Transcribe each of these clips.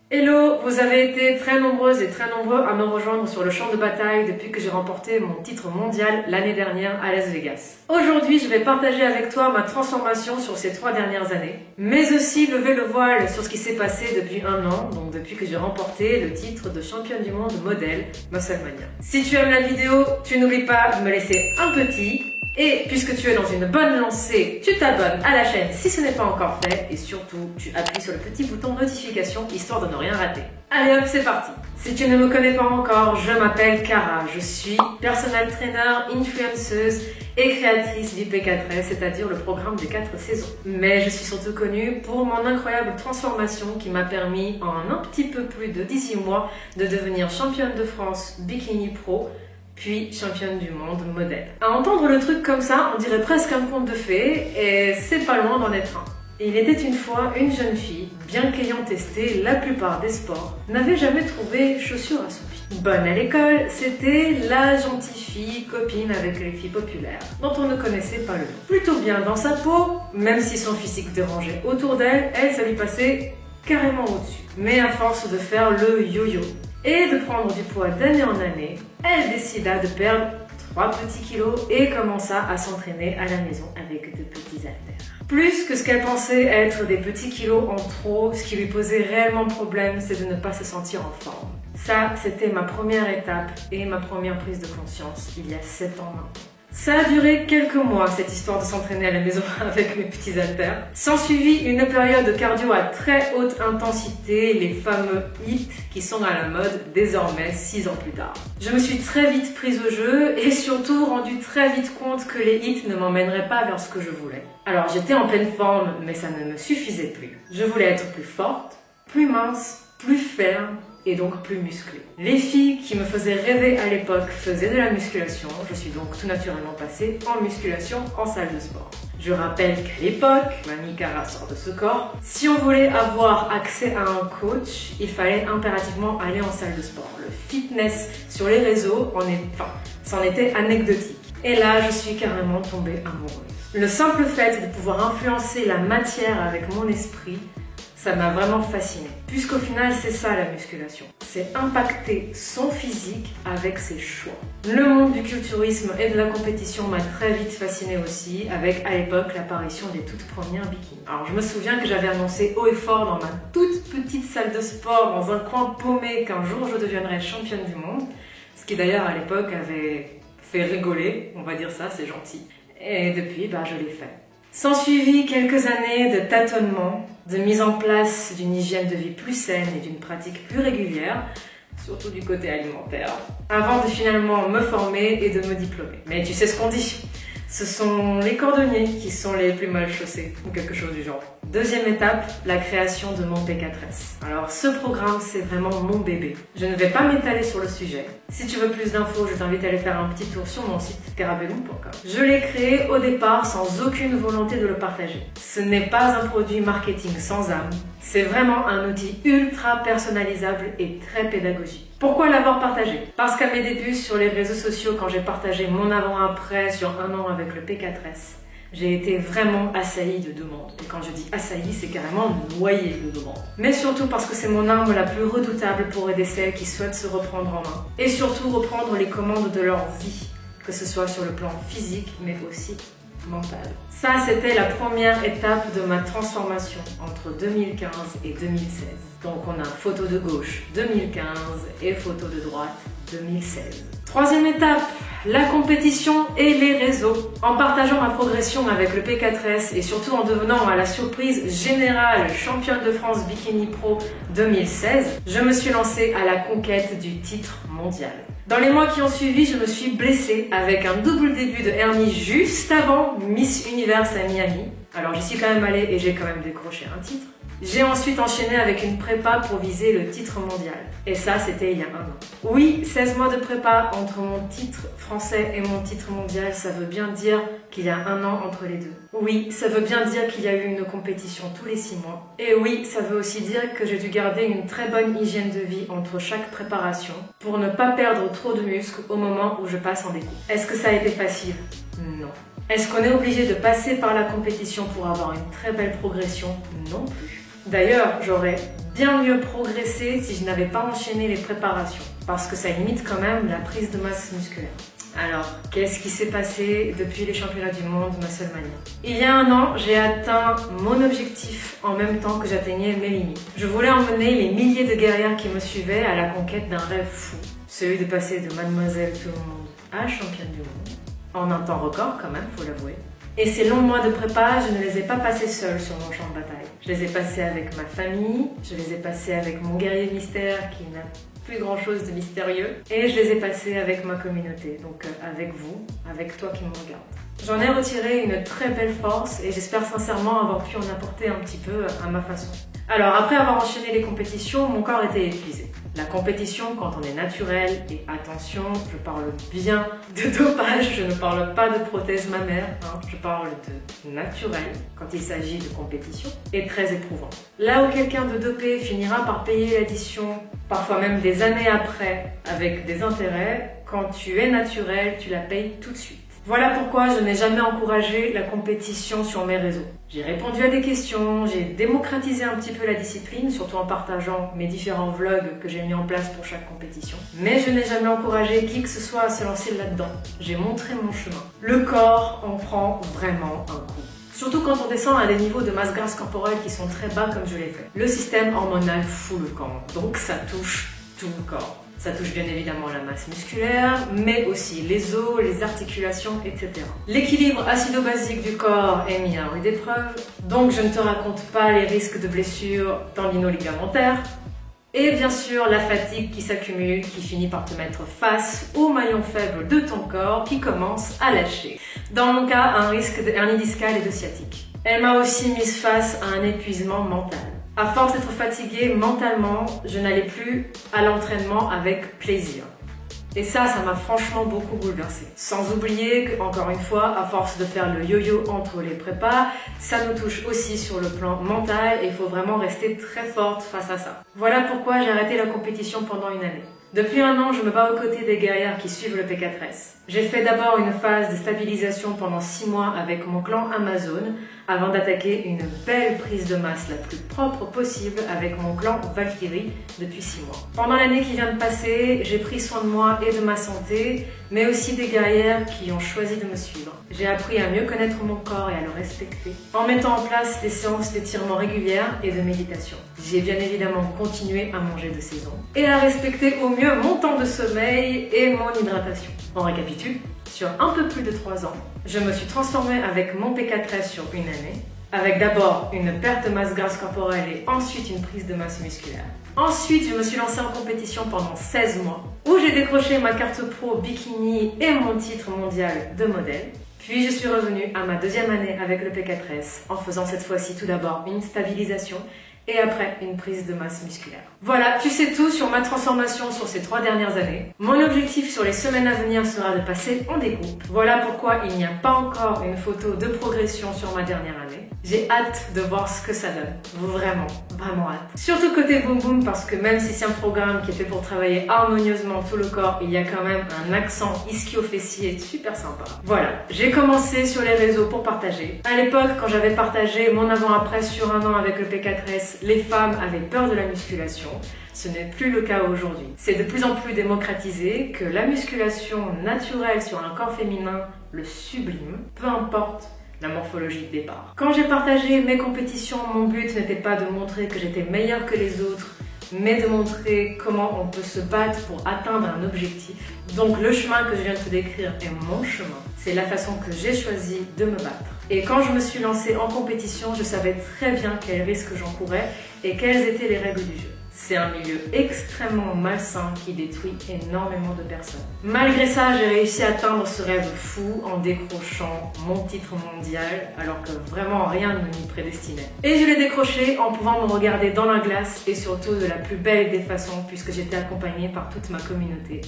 Hello, vous avez été très nombreuses et très nombreux à me rejoindre sur le champ de bataille depuis que j'ai remporté mon titre mondial l'année dernière à Las Vegas. Aujourd'hui, je vais partager avec toi ma transformation sur ces 3 dernières années, mais aussi lever le voile sur ce qui s'est passé depuis 1 an, donc depuis que j'ai remporté le titre de championne du monde modèle Musclemania. Si tu aimes la vidéo, tu n'oublies pas de me laisser un petit. Et puisque tu es dans une bonne lancée, tu t'abonnes à la chaîne si ce n'est pas encore fait et surtout, tu appuies sur le petit bouton notification histoire de ne rien rater. Allez hop, c'est parti. Si tu ne me connais pas encore, je m'appelle Cara, je suis personal trainer, influenceuse et créatrice du P4S, c'est-à-dire le programme des 4 saisons. Mais je suis surtout connue pour mon incroyable transformation qui m'a permis en un petit peu plus de 18 mois de devenir championne de France Bikini Pro, puis championne du monde modèle. À entendre le truc comme ça, on dirait presque un conte de fées, et c'est pas loin d'en être un. Il était une fois une jeune fille, bien qu'ayant testé la plupart des sports, n'avait jamais trouvé chaussures à son pied. Bonne à l'école, c'était la gentille fille, copine avec les filles populaires, dont on ne connaissait pas le nom. Plutôt bien dans sa peau, même si son physique dérangeait autour d'elle, ça lui passait carrément au-dessus. Mais à force de faire le yo-yo, et de prendre du poids d'année en année, elle décida de perdre 3 petits kilos et commença à s'entraîner à la maison avec de petits haltères. Plus que ce qu'elle pensait être des petits kilos en trop, ce qui lui posait réellement problème, c'est de ne pas se sentir en forme. Ça, c'était ma première étape et ma première prise de conscience, il y a 7 ans maintenant. Ça a duré quelques mois, cette histoire de s'entraîner à la maison avec mes petits haltères. S'ensuivit une période de cardio à très haute intensité, les fameux HIIT qui sont à la mode désormais 6 ans plus tard. Je me suis très vite prise au jeu et surtout rendu très vite compte que les HIIT ne m'emmèneraient pas vers ce que je voulais. Alors j'étais en pleine forme, mais ça ne me suffisait plus. Je voulais être plus forte, plus mince, plus ferme, et donc plus musclée. Les filles qui me faisaient rêver à l'époque faisaient de la musculation, je suis donc tout naturellement passée en musculation en salle de sport. Je rappelle qu'à l'époque, Mamie Cara sort de ce corps, si on voulait avoir accès à un coach, il fallait impérativement aller en salle de sport. Le fitness sur les réseaux, c'en était anecdotique. Et là, je suis carrément tombée amoureuse. Le simple fait de pouvoir influencer la matière avec mon esprit, ça m'a vraiment fascinée, puisqu'au final c'est ça la musculation, c'est impacter son physique avec ses choix. Le monde du culturisme et de la compétition m'a très vite fascinée aussi, avec à l'époque l'apparition des toutes premières bikinis. Alors je me souviens que j'avais annoncé haut et fort dans ma toute petite salle de sport, dans un coin paumé, qu'un jour je deviendrais championne du monde, ce qui d'ailleurs à l'époque avait fait rigoler, on va dire ça, c'est gentil. Et depuis, je l'ai fait. S'ensuivit quelques années de tâtonnement, de mise en place d'une hygiène de vie plus saine et d'une pratique plus régulière, surtout du côté alimentaire, avant de finalement me former et de me diplômer. Mais tu sais ce qu'on dit, ce sont les cordonniers qui sont les plus mal chaussés, ou quelque chose du genre. Deuxième étape, la création de mon P4S. Alors ce programme, c'est vraiment mon bébé. Je ne vais pas m'étaler sur le sujet. Si tu veux plus d'infos, je t'invite à aller faire un petit tour sur mon site carabellum.com. Je l'ai créé au départ sans aucune volonté de le partager. Ce n'est pas un produit marketing sans âme. C'est vraiment un outil ultra personnalisable et très pédagogique. Pourquoi l'avoir partagé? Parce qu'à mes débuts sur les réseaux sociaux, quand j'ai partagé mon avant-après sur 1 an avec le P4S, j'ai été vraiment assaillie de demandes. Et quand je dis assaillie, c'est carrément noyée de demandes. Mais surtout parce que c'est mon arme la plus redoutable pour aider celles qui souhaitent se reprendre en main. Et surtout reprendre les commandes de leur vie, que ce soit sur le plan physique, mais aussi mental. Ça, c'était la première étape de ma transformation entre 2015 et 2016. Donc on a photo de gauche 2015 et photo de droite 2016. Troisième étape, la compétition et les réseaux. En partageant ma progression avec le P4S et surtout en devenant à la surprise générale championne de France Bikini Pro 2016, je me suis lancée à la conquête du titre mondial. Dans les mois qui ont suivi, je me suis blessée avec un double début de hernie juste avant Miss Univers à Miami. Alors j'y suis quand même allée et j'ai quand même décroché un titre. J'ai ensuite enchaîné avec une prépa pour viser le titre mondial. Et ça, c'était il y a 1 an. Oui, 16 mois de prépa entre mon titre français et mon titre mondial, ça veut bien dire qu'il y a 1 an entre les deux. Oui, ça veut bien dire qu'il y a eu une compétition tous les 6 mois. Et oui, ça veut aussi dire que j'ai dû garder une très bonne hygiène de vie entre chaque préparation pour ne pas perdre trop de muscles au moment où je passe en découp. Est-ce que ça a été facile? Non. Est-ce qu'on est obligé de passer par la compétition pour avoir une très belle progression? Non plus. D'ailleurs, j'aurais bien mieux progressé si je n'avais pas enchaîné les préparations, parce que ça limite quand même la prise de masse musculaire. Alors, qu'est-ce qui s'est passé depuis les championnats du monde Musclemania? Il y a un an, j'ai atteint mon objectif en même temps que j'atteignais mes limites. Je voulais emmener les milliers de guerrières qui me suivaient à la conquête d'un rêve fou, celui de passer de mademoiselle tout le monde à championne du monde, en un temps record quand même, faut l'avouer. Et ces longs mois de prépa, je ne les ai pas passés seuls sur mon champ de bataille. Je les ai passés avec ma famille, je les ai passés avec mon guerrier mystère qui n'a plus grand chose de mystérieux, et je les ai passés avec ma communauté, donc avec vous, avec toi qui me regarde. J'en ai retiré une très belle force et j'espère sincèrement avoir pu en apporter un petit peu à ma façon. Alors après avoir enchaîné les compétitions, mon corps était épuisé. La compétition, quand on est naturel, et attention, je parle bien de dopage, je ne parle pas de prothèse mammaire, je parle de naturel quand il s'agit de compétition, est très éprouvante. Là où quelqu'un de dopé finira par payer l'addition, parfois même des années après, avec des intérêts, quand tu es naturel, tu la payes tout de suite. Voilà pourquoi je n'ai jamais encouragé la compétition sur mes réseaux. J'ai répondu à des questions, j'ai démocratisé un petit peu la discipline, surtout en partageant mes différents vlogs que j'ai mis en place pour chaque compétition. Mais je n'ai jamais encouragé qui que ce soit à se lancer là-dedans. J'ai montré mon chemin. Le corps en prend vraiment un coup. Surtout quand on descend à des niveaux de masse grasse corporelle qui sont très bas comme je l'ai fait. Le système hormonal fout le camp, donc ça touche tout le corps. Ça touche bien évidemment la masse musculaire, mais aussi les os, les articulations, etc. L'équilibre acido-basique du corps est mis à rude épreuve, donc je ne te raconte pas les risques de blessures tendino-ligamentaires, et bien sûr la fatigue qui s'accumule, qui finit par te mettre face au maillon faible de ton corps qui commence à lâcher. Dans mon cas, un risque de hernie discale et de sciatique. Elle m'a aussi mise face à un épuisement mental. À force d'être fatiguée mentalement, je n'allais plus à l'entraînement avec plaisir. Et ça m'a franchement beaucoup bouleversée. Sans oublier que, encore une fois, à force de faire le yo-yo entre les prépas, ça nous touche aussi sur le plan mental et il faut vraiment rester très forte face à ça. Voilà pourquoi j'ai arrêté la compétition pendant une année. Depuis un an, je me bats aux côtés des guerrières qui suivent le P4S. J'ai fait d'abord une phase de stabilisation pendant 6 mois avec mon clan Amazon, avant d'attaquer une belle prise de masse la plus propre possible avec mon clan Valkyrie depuis 6 mois. Pendant l'année qui vient de passer, j'ai pris soin de moi et de ma santé, mais aussi des guerrières qui ont choisi de me suivre. J'ai appris à mieux connaître mon corps et à le respecter, en mettant en place des séances d'étirement régulières et de méditation. J'ai bien évidemment continué à manger de saison et à respecter au mieux mon temps de sommeil et mon hydratation. On récapitule. Sur un peu plus de 3 ans, je me suis transformée avec mon P4S sur une année, avec d'abord une perte de masse grasse corporelle et ensuite une prise de masse musculaire. Ensuite, je me suis lancée en compétition pendant 16 mois, où j'ai décroché ma carte pro bikini et mon titre mondial de modèle. Puis je suis revenue à ma 2e année avec le P4S, en faisant cette fois-ci tout d'abord une stabilisation et après une prise de masse musculaire. Voilà, tu sais tout sur ma transformation sur ces 3 dernières années. Mon objectif sur les semaines à venir sera de passer en découpe. Voilà pourquoi il n'y a pas encore une photo de progression sur ma dernière année. J'ai hâte de voir ce que ça donne. Vraiment, vraiment hâte. Surtout côté boom boom parce que même si c'est un programme qui est fait pour travailler harmonieusement tout le corps, il y a quand même un accent ischio-fessier super sympa. Voilà, j'ai commencé sur les réseaux pour partager. À l'époque, quand j'avais partagé mon avant-après sur un an avec le P4S, les femmes avaient peur de la musculation. Ce n'est plus le cas aujourd'hui. C'est de plus en plus démocratisé que la musculation naturelle sur un corps féminin le sublime, peu importe la morphologie de départ. Quand j'ai partagé mes compétitions, mon but n'était pas de montrer que j'étais meilleure que les autres, mais de montrer comment on peut se battre pour atteindre un objectif. Donc le chemin que je viens de te décrire est mon chemin. C'est la façon que j'ai choisi de me battre. Et quand je me suis lancée en compétition, je savais très bien quels risques j'encourais et quelles étaient les règles du jeu. C'est un milieu extrêmement malsain qui détruit énormément de personnes. Malgré ça, j'ai réussi à atteindre ce rêve fou en décrochant mon titre mondial, alors que vraiment rien ne m'y prédestinait. Et je l'ai décroché en pouvant me regarder dans la glace et surtout de la plus belle des façons puisque j'étais accompagnée par toute ma communauté,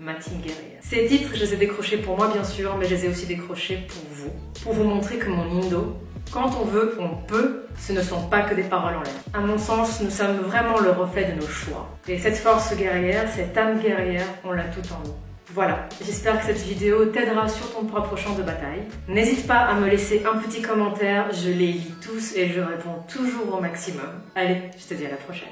ma team guerrière. Ces titres, je les ai décrochés pour moi bien sûr, mais je les ai aussi décrochés pour vous montrer que mon Indo, quand on veut, on peut, ce ne sont pas que des paroles en l'air. À mon sens, nous sommes vraiment le reflet de nos choix. Et cette force guerrière, cette âme guerrière, on l'a tout en nous. Voilà, j'espère que cette vidéo t'aidera sur ton propre champ de bataille. N'hésite pas à me laisser un petit commentaire, je les lis tous et je réponds toujours au maximum. Allez, je te dis à la prochaine.